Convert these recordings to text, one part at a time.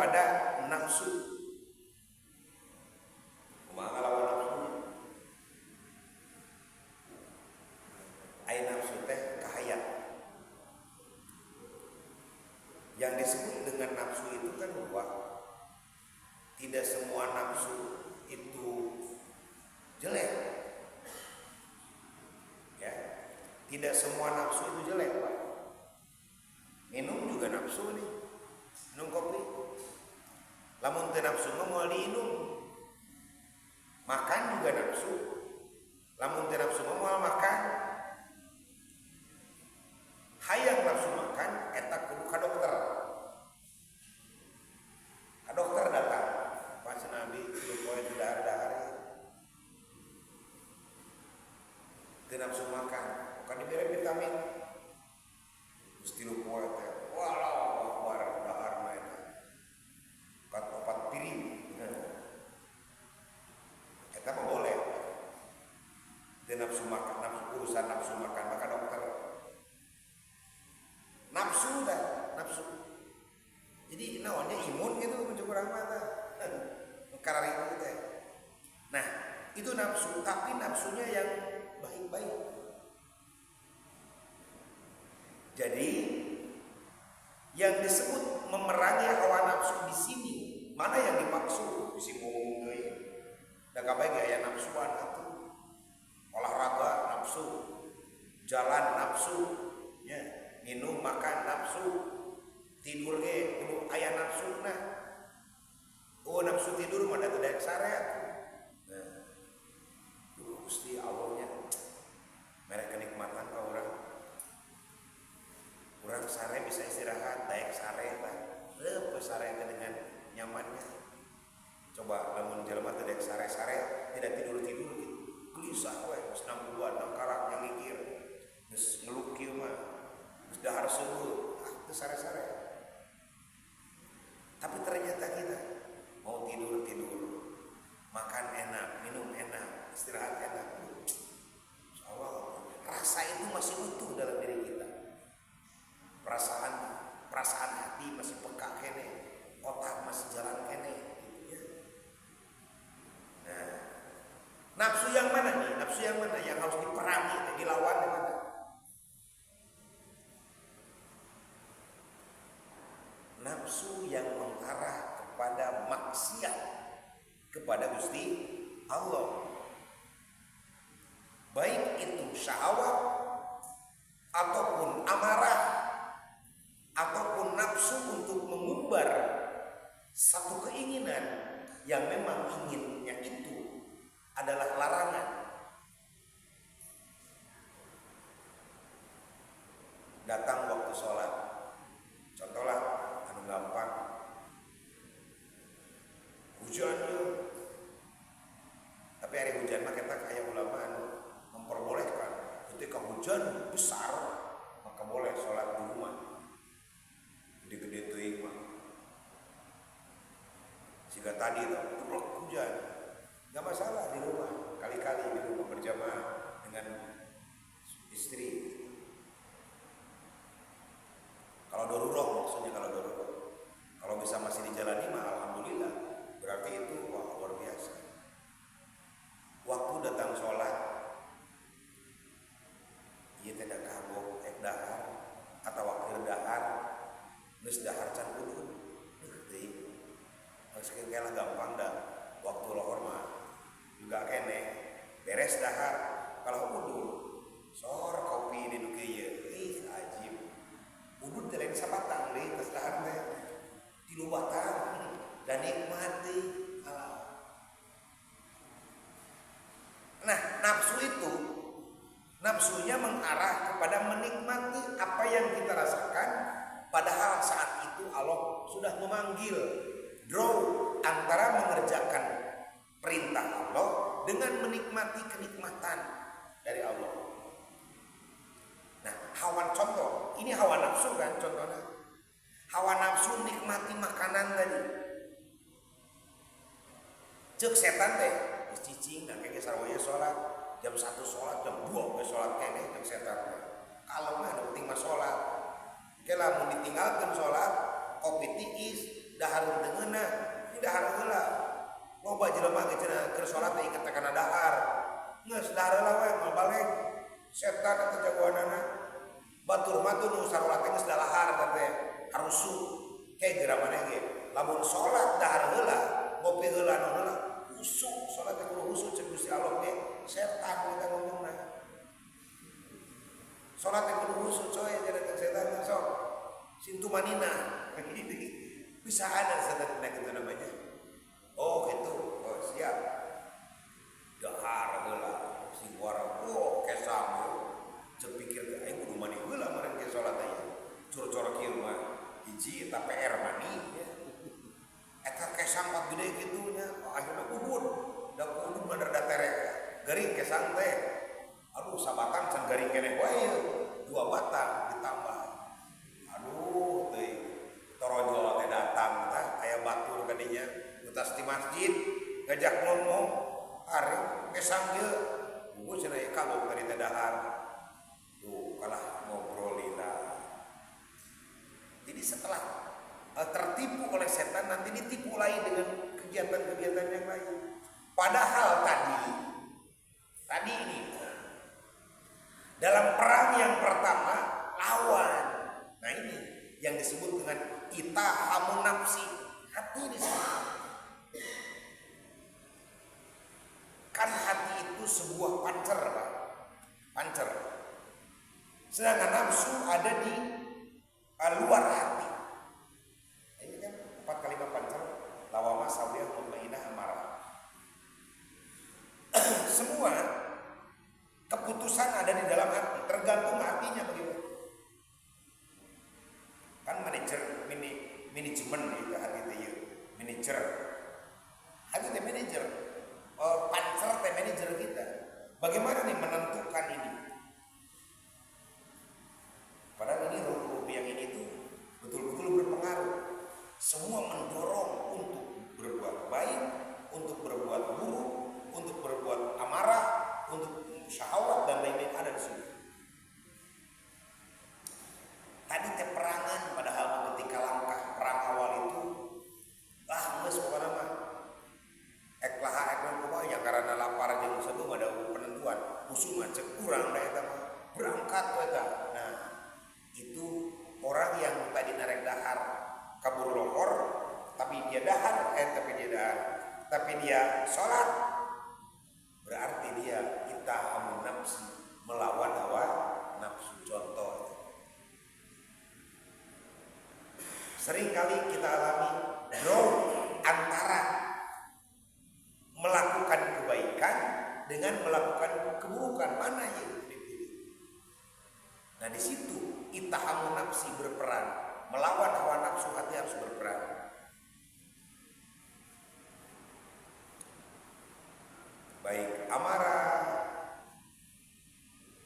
kepada nafsu. Kumaha lawan nafsunya? Ai nafsu teh kahayang. Yang disebut dengan nafsu itu kan bahwa tidak semua nafsu itu jelek. Ya. Tidak semua nafsu itu jelek, Pak. Minum juga nafsu nih. Minum kopi. Lamun teu nafsu mah moal diinum. Makan juga nafsu. Lamun teu nafsu mah moal makan. Hayang nafsu makan eta kudu ka dokter. Ka dokter datang. Pas Nabi itu poe teu dahar-dahar. Teu nafsu makan, bukan diberi vitamin. Gusti lu poe teh. Walau akbar dahar mah eta. 4 piring. Eta mah boleh. Teu nafsu makan, nafsu urusan nafsu makan maka dokter. Nafsu dah, nafsu. Jadi naonnya imun gitu mencuk urang mah tah. Karari itu teh. Nah, itu nafsu, tapi nafsunya yang baik-baik. Jadi yang disebut memerangi hawa nafsu di sini, mana yang dimaksud? Disinggung deui. Da kabeh ge aya nafsuan atuh. Olahraga nafsu, jalan nafsu, nya. Minum makan nafsu, tidur ge kudu aya nafsuna. Oh nafsu tidur mah da teu daek sareat. Nah, Gusti Allahnya mere kenikmatan ka urang. Urang sare bisa istirahat, daek sare tah. Leup sare dengan nyamannya. Coba lamun jelema teu daek sare-sare, tidak tidur-tidur gitu. Gelisah we, geus nangguan, nangkarak nyangikir. Geus ngeluh kieu mah. Dahar seueur, teu sare-sare. Tapi ternyata kita mau tidur, makan enak, minum enak, istirahat enak. Insyaallah rasa itu masih utuh dalam diri kita. Perasaan hati masih peka kene, otak masih jalan kene, gitu ya. Nah, nafsu yang mana nih? Nafsu yang mana yang harus diperangi, dilawan yang mana? Nafsu yang mengarah kepada maksiat kepada Gusti Allah, baik itu syahwat ataupun amarah ataupun nafsu untuk mengumbar satu keinginan yang memang inginnya itu adalah larangan. Datang waktu sholat, contohlah gampang hujannya, tapi hari hujan mah kita kayak ulama memperbolehkan ketika hujan besar maka boleh sholat di rumah gede-gede teuing mah. Jika tadi turun hujan nggak masalah di rumah, kali-kali di rumah berjamaah dengan istri. Kalau darurat maksudnya, kalau bisa masih dijalani mah alhamdulillah, berarti itu wah luar biasa. Waktu datang sholat, ieu teh da kagok dahar atau wakil dahar, geus dahar can kudu teuing. Maksudnya kayak gampang dah, waktu lohor mah juga kene beres dahar, kalau kudu sor kopi di nu kieu, ajib. Udut teh lain sabatang deui tos dahar teh. Tilu batang dan nikmati alam. Nah, nafsu itu nafsunya mengarah kepada menikmati apa yang kita rasakan, padahal saat itu Allah sudah memanggil. Draw antara mengerjakan perintah Allah dengan menikmati kenikmatan dari Allah. Nah, hawa contoh, ini hawa nafsu kan contohnya. Hawa nafsu nikmati makanan tadi. Cek setan teh, geus cicing dan keke sarwaya salat, jam 1 salat, jam 2 ge salat kene cek setan teh. Kalem mah penting mah salat. Ke lamun ditinggalkeun salat, kopi tiis, dahar tengeuna ini dahar heula loba jelema ge cenah keur salat teh inget kana dahar geus dahar heula we moal balik setan eta jagoanana batur mah nu salat teh geus dahar teh harusu kayak geura maneh ge lamun salat dahar heula ngopi heula nu heula usuk salat teh kudu usuk cek Gusti Allah ge setan kita ngomongna salat teh kudu usuk coy jadi setan sok sintumanina bisa ada setan gitu namanya. Oh gitu, oh siap. Dahar heula si warang oh kesam cek pikir teh aing kudu mani heula meureun ke salat aya. Cur-cur kieu mah hiji eta PR mani ya. Eta kesam pat gede kitu nya, akhirna kubur. Da kudu bener da terek. Garing kesam teh. Aduh sabatang can garing keneh wae. 2 batang ditambah. Aduh teh torojol teh datang tah aya batur kadinya utas di masjid ngajak ngomong ari kesang ge gua cenah kagok tadi teh dahar tuh kalah ngobrolina. Jadi setelah tertipu oleh setan nanti ditipu lagi dengan kegiatan-kegiatan yang lain. Padahal tadi ini dalam perang yang pertama lawan. Nah ini yang disebut dengan itahamun nafsi, hati di sini. Kan hati itu sebuah pancer, Pak. Pancer. Sedangkan nafsu ada di luar hati. Ini kan 4 kalimat pancer. Lawama sawiyah mutmainah amarah. Semua keputusan ada di dalam hati, tergantung hatinya bagaimana. Kan manajemen itu hati itu manajer hati itu manajer pancer itu manajer kita. Bagaimana nih menentukan ini? Padahal ini ruh yang ini tuh betul-betul berpengaruh. Semua mendorong untuk berbuat baik, untuk berbuat buruk, untuk berbuat amarah, untuk syahwat dan lain-lain ada di sini. Tadi teh perangan padahal ketika langkah perang awal itu geus pokona mah ek laha ek kumaha ya karena lapar jeung satu ada penentuan musuh mah cek urang da eta mah berangkat eta. Nah, itu orang yang tadi narek dahar kabur lohor tapi dia salat berarti dia itahamun nafsi melawan hawa nafsu. Contoh seringkali kita alami draw antara melakukan kebaikan dengan melakukan keburukan, mana yang dipilih? Nah di situ itahamun nafsi berperan, melawan hawa nafsu hati harus berperan. Baik amarah,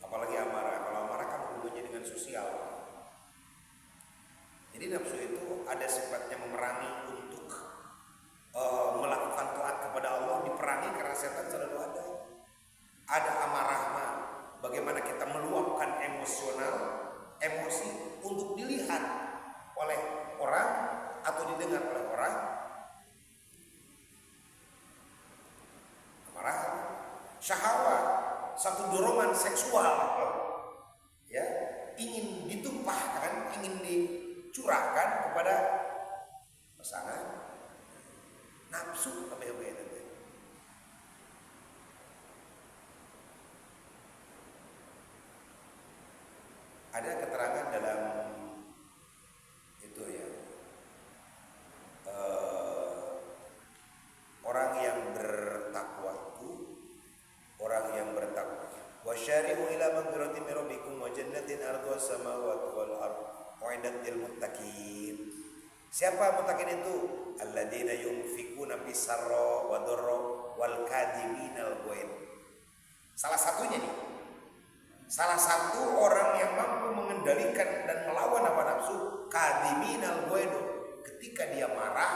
apalagi amarah. Kalau amarah kan hubungannya dengan sosial. Jadi nafsu itu ada sifatnya memerangi untuk melakukan taat kepada Allah, diperangi karena setan selalu ada. Ada amarah mah, bagaimana kita meluapkan emosi untuk dilihat oleh orang atau didengar oleh orang. Amarah, syahwat, satu dorongan seksual, ya, ingin ditumpahkan, ingin curahkan kepada pasangan. Nafsu apa yang beda? Ada keterangan dalam itu ya, orang yang bertakwa itu wasyari'u ila maghfiratin min rabbikum wa jannatin 'arduha as-samawati wal ardh u'iddat lil muttaqin. Siapa muttaqin itu? Alladzina yunfikuna bis-sarra wa dharra wal kadhiminal ghaidh. Salah satunya nih, salah satu orang yang mampu mengendalikan dan melawan hawa nafsu, kadhiminal ghaidh. Ketika dia marah,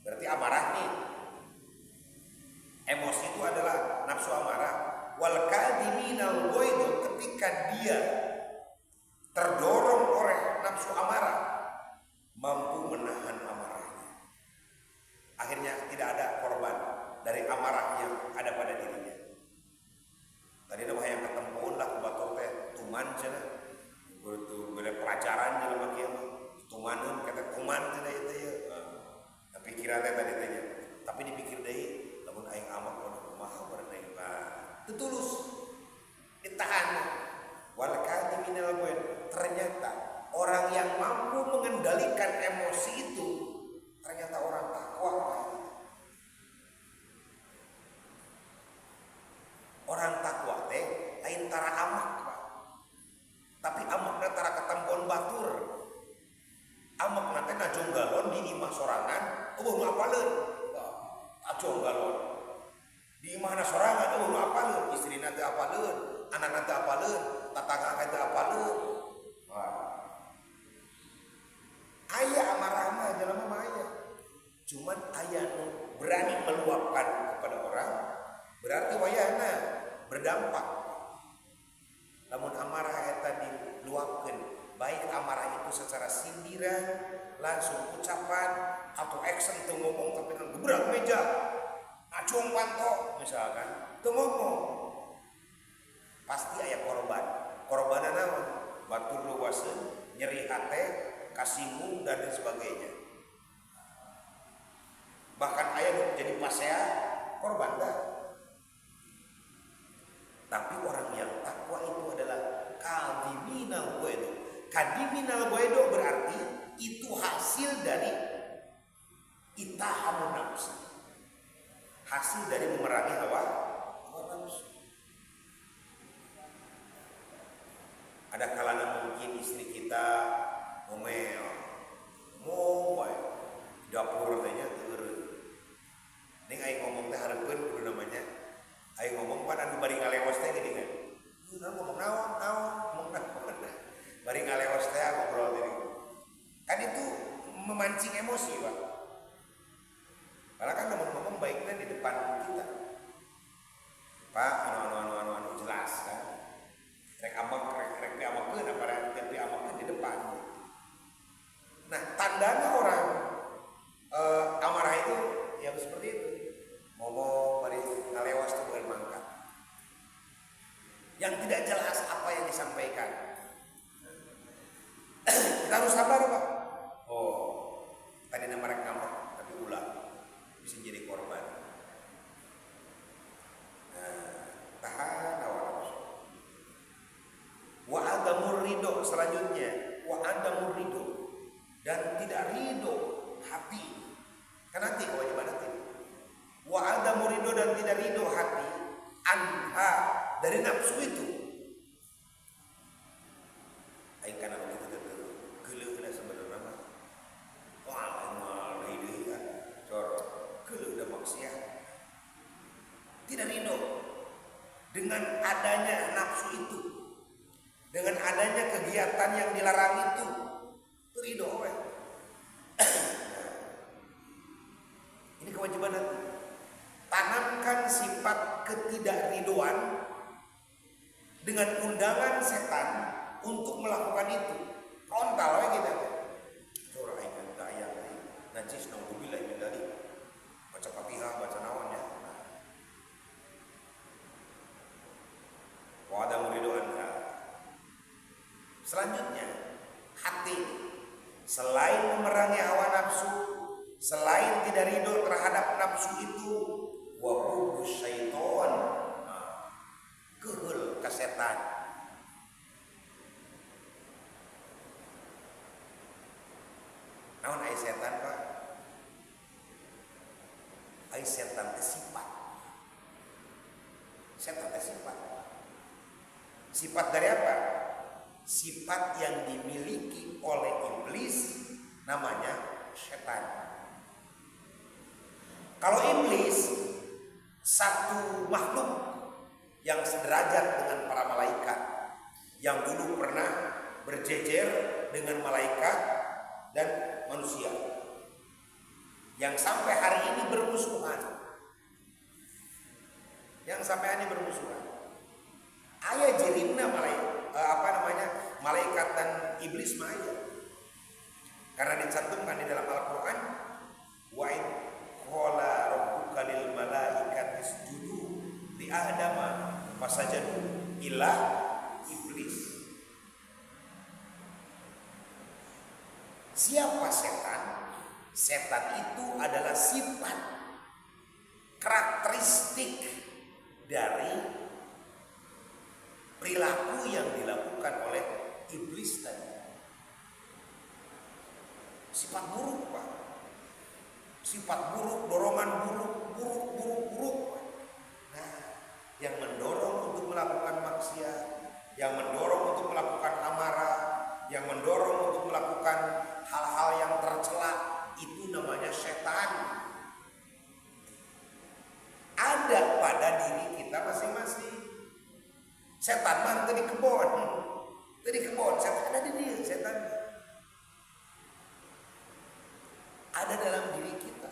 berarti amarah nih. Emosi itu adalah nafsu amarah. Wal kadhiminal ghaidh, ketika dia terdorong oleh nafsu amarah, mampu menahan amarah. Orang yang mampu mengendalikan emosi itu ternyata orang takwa. Orang takwa teh lain tara amak, Pak. Tapi amakna tara ketembon batur. Amakna teh najonggalon di imah sorangan, ngapaleun. Ajonggalon. Di imahna sorangan ngapaleun, istrina teh apaleun, anakna teh apaleun, tatangga teh apaleun. Aya amarah mah jelema mah aya. Cuman aya nu berani meluapkan kepada orang, berarti wayahna berdampak. Lamun amarah eta diluapkeun, baik amarah itu secara sindiran, langsung ucapan atau action teu ngomong tapi kan gebrak meja, acung pantok misalkan, teu ngomong. Pasti aya korban. Korbanna naon? Batur luaseun, nyeri hate, kasinggung dan lain sebagainya. Bahkan aya nu jadi pasea korban dah. Tapi orang yang takwa itu adalah kadiminal goedo. Kadiminal goedo berarti itu hasil dari itahamun nafsu, hasil dari memerangi hawa nafsu. Ada kalanya mungkin istri kita ngomel, dapur tanya teureun. Ning aing ngomong teh hareupeun kudu namanya. Aing ngomong pan anu bari ngalewas teh gini kan. Ngomong naon, ngomong naon. Bari ngalewas teh ngobrol tadi. Kan itu memancing emosi, Pak. Padahal kan ngomong baiknya di depan kita. Pak, anu jelas kan. Rek diamakeun apa rek diamakeun di depan. Nah, tandanya orang amarah itu yang seperti itu. Ngomong bari ngalewas tuh bukan mangkat. Yang tidak jelas apa yang disampaikan. Kita harus sabar, Pak. Tadi nama rek ngambek tapi ulah bisa jadi korban. Tahan hawa nafsu. Wa adamur ridho selanjutnya. Wa adamur ridho dan tidak ridho hati. Kan nanti kewajiban hati. Wa adamur ridho dan tidak ridho hati anha dari nafsu itu. Aing kana begitu teh geuleuh sebenarnya mah. Wah, ridho ya. Cor geuleuh da maksiat. Tidak ridho dengan adanya nafsu itu. Dengan adanya kegiatan yang dilarang itu. Ridho we. Ini kewajiban hati. Tanamkan sifat ketidakridoan dengan undangan setan untuk melakukan itu. Frontal we kita. Cora aing teh aya najis naudzubillah min dzalik. Baca Fatihah, baca naon ya. Wa ada muridu anha. Selanjutnya, hati selain memerangi hawa nafsu, selain tidak ridho terhadap nafsu itu, wa bughdus syaitan, keheul ka setan. Naon aya setan, Pak? Aya setan teh sifat. Setan teh sifat. Sifat dari apa? Sifat yang dimiliki oleh iblis namanya setan. Kalau iblis satu makhluk yang sederajat dengan para malaikat yang dulu pernah berjejer dengan malaikat dan manusia yang sampai hari ini bermusuhan. Aya jirimna malaikat dan iblis mah aya. Karena dicantumkan di dalam Al-Qur'an wa in qala rabbuka lil malaikati isjudu li adama fasajadu illa iblis. Siapa setan? Setan itu adalah sifat karakteristik dari perilaku yang dilakukan oleh iblis tadi. Sifat buruk, Pak. Sifat buruk, dorongan buruk. Nah, yang mendorong untuk melakukan maksiat, yang mendorong untuk melakukan amarah, yang mendorong untuk melakukan hal-hal yang tercela, itu namanya setan. Ada pada diri kita masing-masing. Setan mah tadi kebon, setan ada di diri, setan ada dalam diri kita.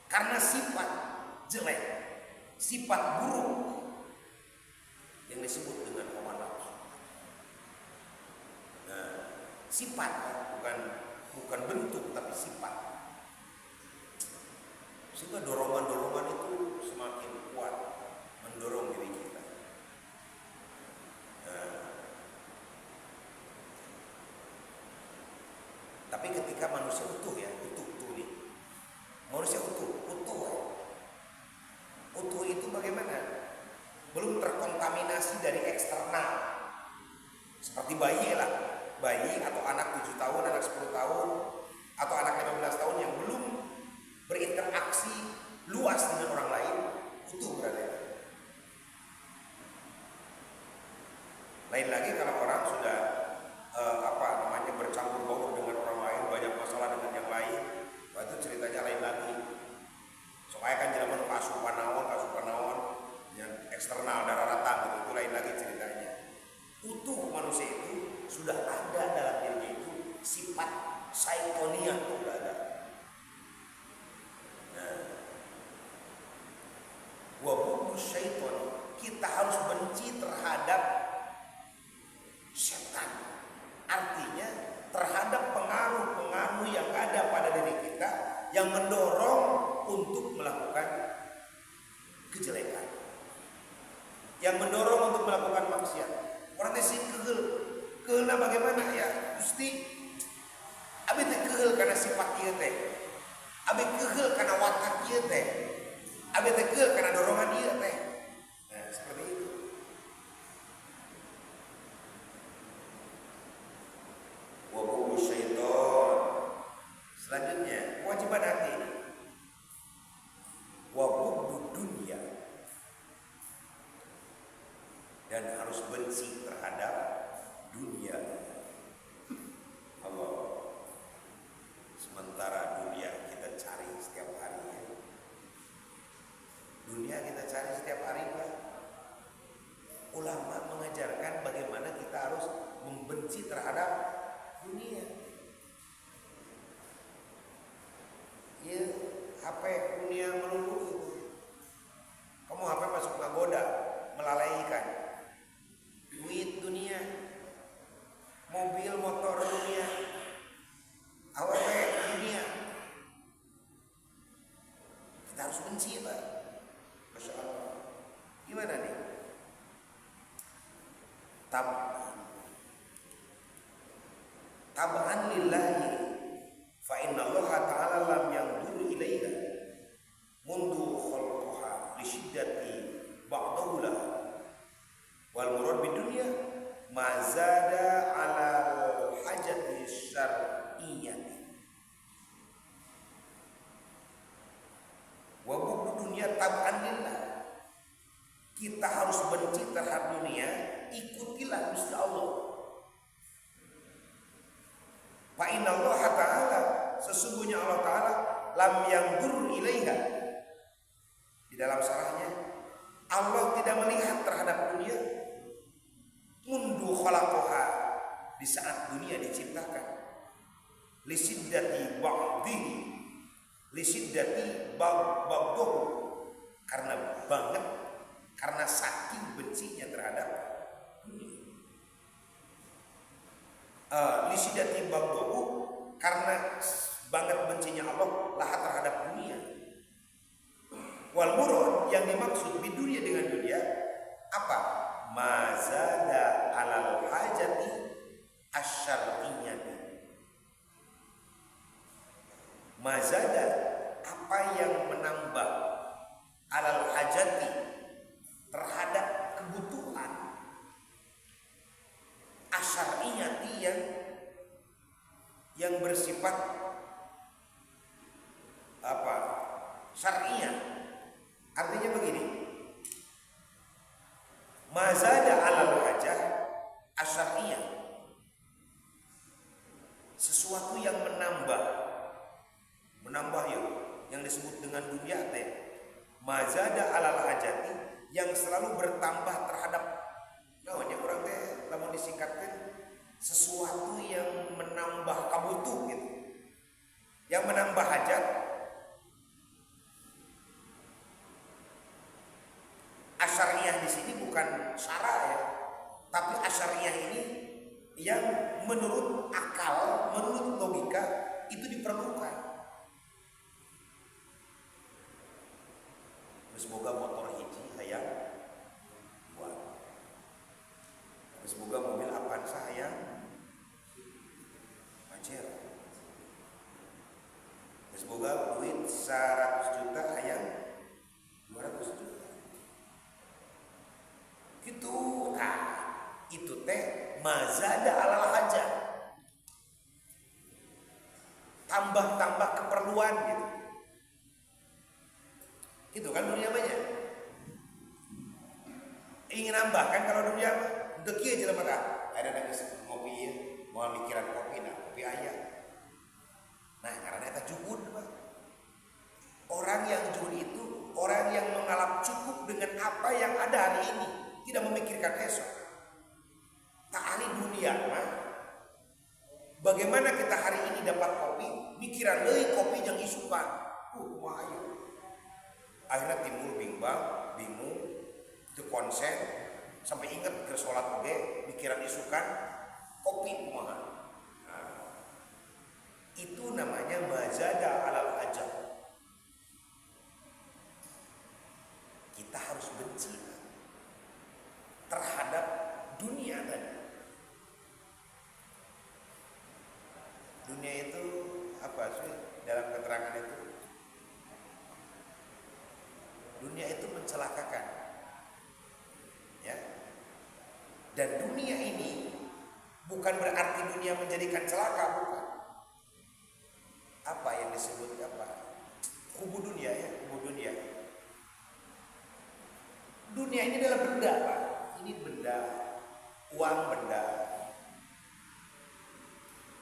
Karena sifat jelek, sifat buruk yang disebut dengan hawa nafsu. Nah, sifat bukan bentuk tapi sifat. Sehingga dorongan-dorongan itu semakin kuat mendorong diri kita. Tapi ketika manusia utuh nih, manusia utuh itu bagaimana? Belum terkontaminasi dari eksternal, seperti bayi atau anak 7 tahun, anak 10 tahun, atau anak 15 tahun yang belum berinteraksi luas dengan orang lain, utuh berada. Lain lagi kalau orang sudah bercampur baur dengan orang lain, banyak masalah dengan yang lain, itu ceritanya lain lagi. Soalnya kan jalan kasupan naon yang eksternal darah ratang gitu, itu lain lagi ceritanya. Utuh manusia itu sudah ada dalam dirinya itu sifat syaitoniah itu sudah ada. Wabudus syaiton, kita harus benci terhadap setan. Artinya terhadap pengaruh-pengaruh yang ada pada diri kita yang mendorong untuk melakukan kejelekan, yang mendorong untuk melakukan maksiat. Orang sih keheulna bagaimana ya? Gusti, abi teh keheul karena sifat ieu teh. Abi keheul karena watak ieu teh. Abi teh keheul karena dorongan ieu teh. Nah, seperti itu. Wabudu syaiton. Selanjutnya kewajiban hati ini. Wabudu dunia. Dan harus benci terhadap dunia. Allah. Sementara dunia kita cari setiap harinya. Dunia kita cari setiap hari, Pak. Ulama mengajarkan bagaimana kita harus membenci terhadap dunia. Ya, HP dunia melulu itu. Kamu HP masuk nagoda, melalaikan. Duit dunia, mobil motor dunia, AWP dunia. Kita harus benci, Pak. Masya Allah. Gimana nih? Tab'an lillahi fa inna Allah ta'ala lam yanzur ilaiha mundu khalqaha li syiddati ba'dahu lah wal murad bidunya ma zada 'ala al-hajati syar'iyyah wa bu'd dunya tab'an lillah. Kita harus benci terhadap dunia, ikutilah Gusti Allah. Fa inna Allah ta'ala, sesungguhnya Allah ta'ala lam yanzur ilaiha. Di dalam sarahnya, Allah tidak melihat terhadap dunia mundu khalaqaha, di saat dunia diciptakan. Li siddati ba'dihi, li siddati ba'dahu, karena saking bencinya terhadap dunia. Lisidati ba'dahu, karena banget bencinya Allah lahat terhadap dunia. Wal murad, yang dimaksud di dunia dengan dunia apa? Mazada 'alal hajati asyar'iyyah. Mazada, apa yang menambah, 'alal hajati, terhadap kebutuhan asyariyati yang bersifat apa? Syar'iyah. Artinya begini. Mazada 'alal hajah asyariyah. Sesuatu yang menambah ya, yang disebut dengan dunia teh. Mazada 'alal hajati, yang selalu bertambah terhadap namanya orang teh lamun disingkatkan sesuatu yang menambah kabutuh gitu. Yang menambah hajat. Asyariyah di sini bukan syara ya, tapi asyariyah ini yang menurut akal, menurut logika itu diperlukan. Semoga motor hiji hayang buat. Semoga mobil Avanza hayang pacer. Semoga duit 100 juta hayang 200 juta. Gitu. Nah, itu teh mazada 'alal hajah. Tambah-tambah keperluan gitu. Itu kan dunia banyak. Ingin nambah kan kalau dunia mah deki aja lemah. Ada nangis ngopi ya, mau mikiran kopi nah, kopi ayam. Nah, karena eta juhud, Pak. Orang yang juhud itu orang yang mengalap cukup dengan apa yang ada hari ini, tidak memikirkan esok. Tak ahli dunia mah. Bagaimana kita hari ini dapat kopi, mikiran deui kopi jeung isukan. Wah, ayo. Akhirnya timbul bingung, teu konsen, sampai ingat ke sholat oge, mikiran isukan, kopi kumaha. Nah, itu namanya mazada 'alal hajat. Kita harus benci terhadap dunia tadi. Dunia itu apa sih dalam keterangan itu? Dunia itu mencelakakan, ya. Dan dunia ini bukan berarti dunia menjadikan celaka, bukan. Apa yang disebut apa? Kubu dunia ya, kubu dunia. Dunia ini adalah benda, Pak. Ini benda, uang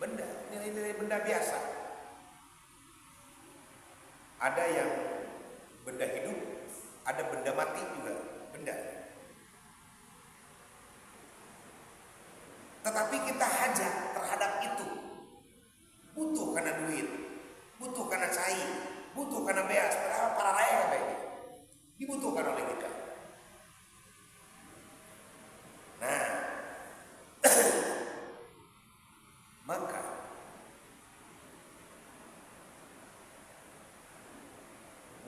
benda, nilai-nilai benda biasa. Ada yang benda hidup, ada benda mati juga, benda. Tetapi kita hajat terhadap itu. Butuh karena duit, butuh karena cai, butuh karena beas, padahal para raya kayak gitu. Dibutuhkan oleh kita. Nah, maka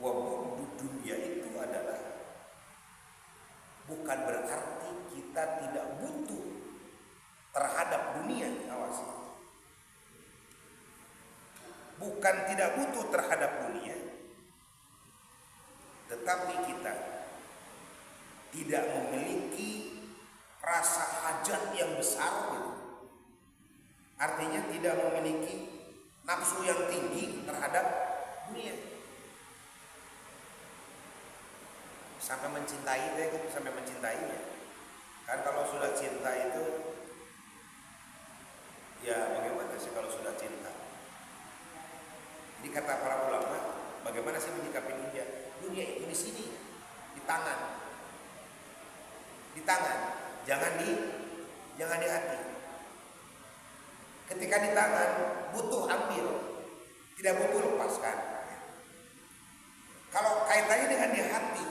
wabud dunia itu adalah bukan berarti kita tidak butuh terhadap dunia, awas. Bukan tidak butuh terhadap dunia, tetapi kita tidak memiliki rasa hajat yang besar gitu. Artinya tidak memiliki nafsu yang tinggi terhadap dunia. Sampai mencintai deh, sampai mencintainya. Kan kalau sudah cinta itu ya bagaimana sih kalau sudah cinta? Jadi kata para ulama, bagaimana sih menyikapi dunia? Dunia itu di sini, di tangan. Di tangan, jangan di hati. Ketika di tangan, butuh ambil, tidak butuh lepaskan. Kalau kaitannya dengan di hati,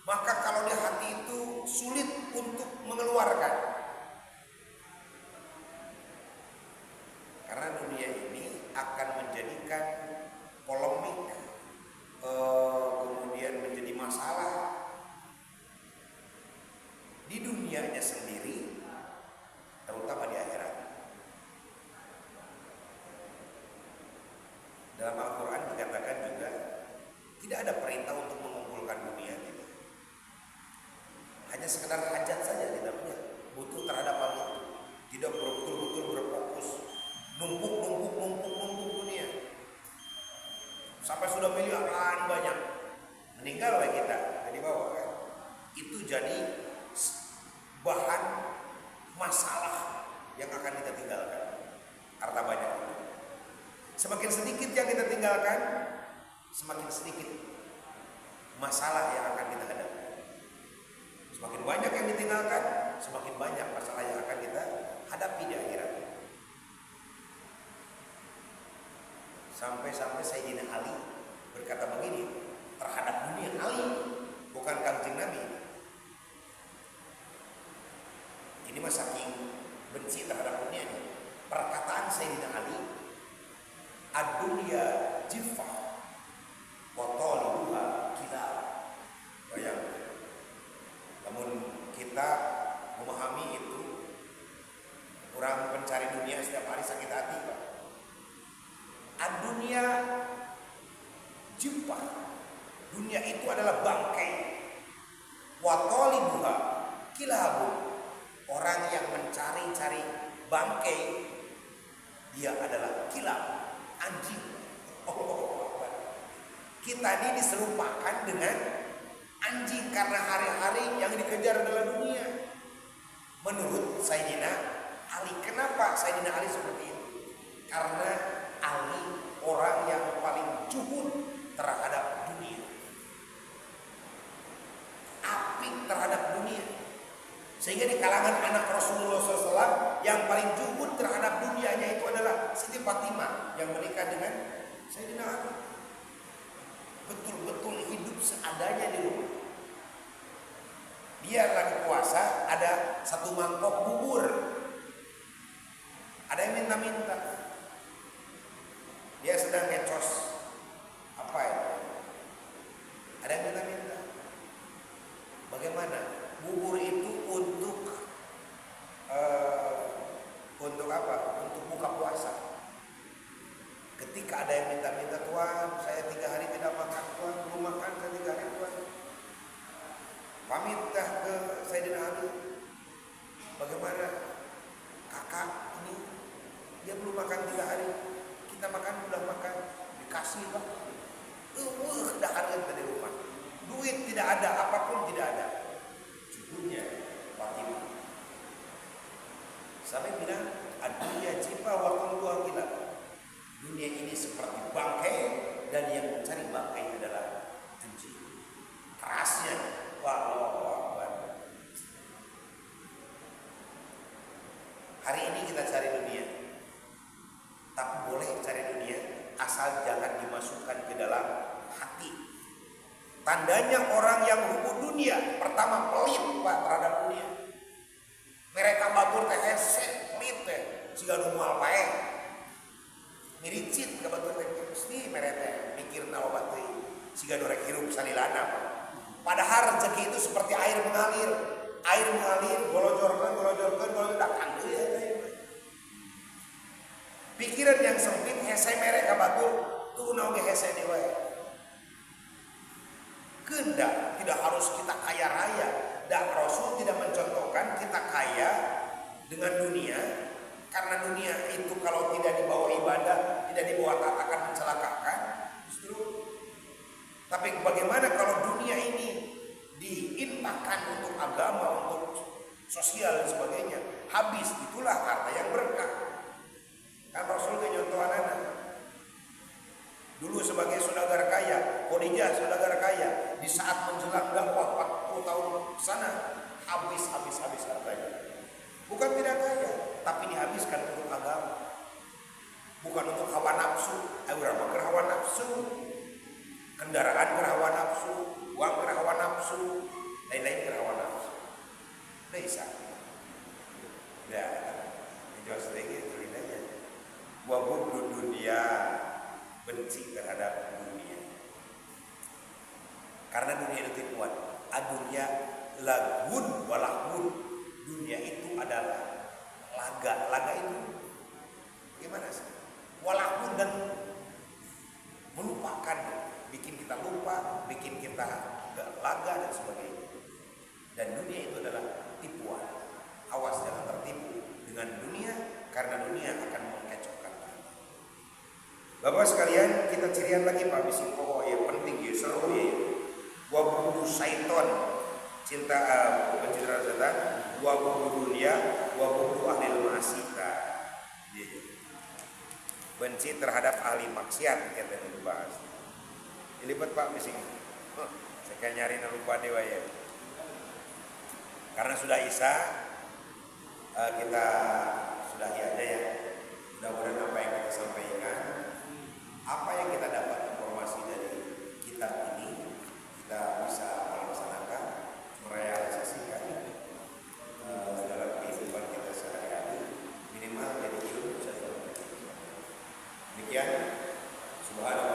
maka kalau di hati itu sulit untuk mengeluarkan. Karena dunia ini akan menjadikan polemik, kemudian menjadi masalah di dunianya sendiri, terutama di akhirat. Dalam Al-Quran dikatakan juga tidak ada perintah untuk mengumpulkan dunia kita. Hanya sekedar hajat saja kita punya, butuh terhadap hal itu. Tidak betul-betul berfokus, numpuk sudah miliaran banyak, meninggal oleh kita dari bawah kan. Itu jadi bahan masalah yang akan kita tinggalkan. Harta banyak itu. Semakin sedikit yang kita tinggalkan, semakin sedikit masalah yang akan kita hadapi. Semakin banyak yang ditinggalkan, semakin banyak masalah yang akan kita hadapi di akhirat. Sampai-sampai Sayyidina Ali berkata begini terhadap dunia. Ali, bukan Kanjeng Nabi. Ini mah saking benci terhadap dunia ini. Perkataan Sayyidina Ali, ad-dunya jifah wa talibuha kilab. Bayangkan, namun kita memahami itu, orang pencari dunia setiap hari sakit hati, Pak. Ad-dunya jifah, dunia itu adalah bangkai. Wa talibuha kilab, orang yang mencari-cari bangkai dia adalah kilab, anjing. Kita ini diserupakan dengan anjing karena hari-hari yang dikejar adalah dunia. Menurut Sayyidina Ali, kenapa Sayyidina Ali seperti itu? Karena Ali orang yang paling juhud terhadap dunia, apik terhadap dunia. Sehingga di kalangan anak Rasulullah SAW yang paling juhud terhadap dunianya itu adalah Siti Fatimah yang menikah dengan Sayyidina Ali. Betul-betul hidup seadanya di rumah. Dia lagi puasa, ada satu mangkok bubur, ada yang minta-minta. Dia sedang ngecos apa ya? Ada yang minta-minta. Bagaimana? Bubur itu untuk apa? Untuk buka puasa. Ketika ada yang minta-minta, Tuhan, saya 3 hari tidak makan, Tuhan, belum makan saya 3 hari, Tuhan. Pamit dah ke Sayyidina Ali. Bagaimana kakak ini? Dia belum makan 3 hari. Kita makan, udah makan. Dikasih, Pak. Daharian dari rumah. Duit tidak ada, apapun tidak ada. Juhudnya Fatimah. Sampai bilang, ad-dunya jifa wa talibuha kilab. Dunia ini seperti bangkai dan yang mencari bangkai adalah anjing. Kerasnya, wah. Hari ini kita cari dunia, tapi boleh cari dunia asal jangan dimasukkan ke dalam hati. Tandanya orang yang hubung dunia, pertama pelit, Pak, terhadap dunia. Mereka batur teh hese, pelit teh, siga nu moal pae. Miricit ka batur teh mesti mereka mikir nawa batu siga nu rek hirup salilana. Padahal rezeki itu seperti air mengalir, golojorkeun datang deui. Pikiran yang sempit hese mereka batur tuh naon ge hese deui wae. Kehendak tidak harus kita kaya raya, dan Rasul tidak mencontohkan kita kaya dengan dunia, karena dunia itu kalau tidak dibawa ibadah, tidak dibawa taat akan mencelakakan justru. Tapi bagaimana kalau dunia ini diinfakkan untuk agama, untuk sosial dan sebagainya, habis, itulah harta yang berkah. Kan Rasul ke contoh anak dulu sebagai saudagar kaya, Khadijah saudagar kaya, di saat menjelang dakwah 40 tahun sana habis hartanya. Bukan tidak kaya, tapi dihabiskan untuk agama, bukan untuk hawa nafsu. Urang mah hawa nafsu, kendaraan keur hawa nafsu, uang keur hawa nafsu, lain-lain keur hawa nafsu. Bisa. Ya, jelas lagi ceritanya. Wa budu dunia, benci terhadap dunia. Karena dunia itu tipuan. Adunya lagun walahun. Dunia itu adalah laga. Laga itu gimana sih? Walahun dan melupakan, bikin kita lupa, bikin kita laga dan sebagainya. Dan dunia itu adalah tipuan. Awas jangan tertipu dengan dunia, karena dunia akan mengkacaukan. Bapak sekalian, kita cirian lagi Pak Bising pokok ya penting ya seru ya. Wa budu syaiton cinta pencitraan setan, wa budu dunia, wa budu ahli maksita. Benci terhadap ahli maksiat kita yang dibahas. Ini buat Pak Bising. Saya kayak nyari lupa dewa ya. Karena sudah Isya, kita sudahi aja ya. Mudah-mudahan apa yang kita sampaikan, apa yang kita dapat informasi dari kitab ini, kita bisa melaksanakan, merealisasikan dalam kehidupan kita sehari-hari, minimal jadi ilmu. Demikian, subhanallah.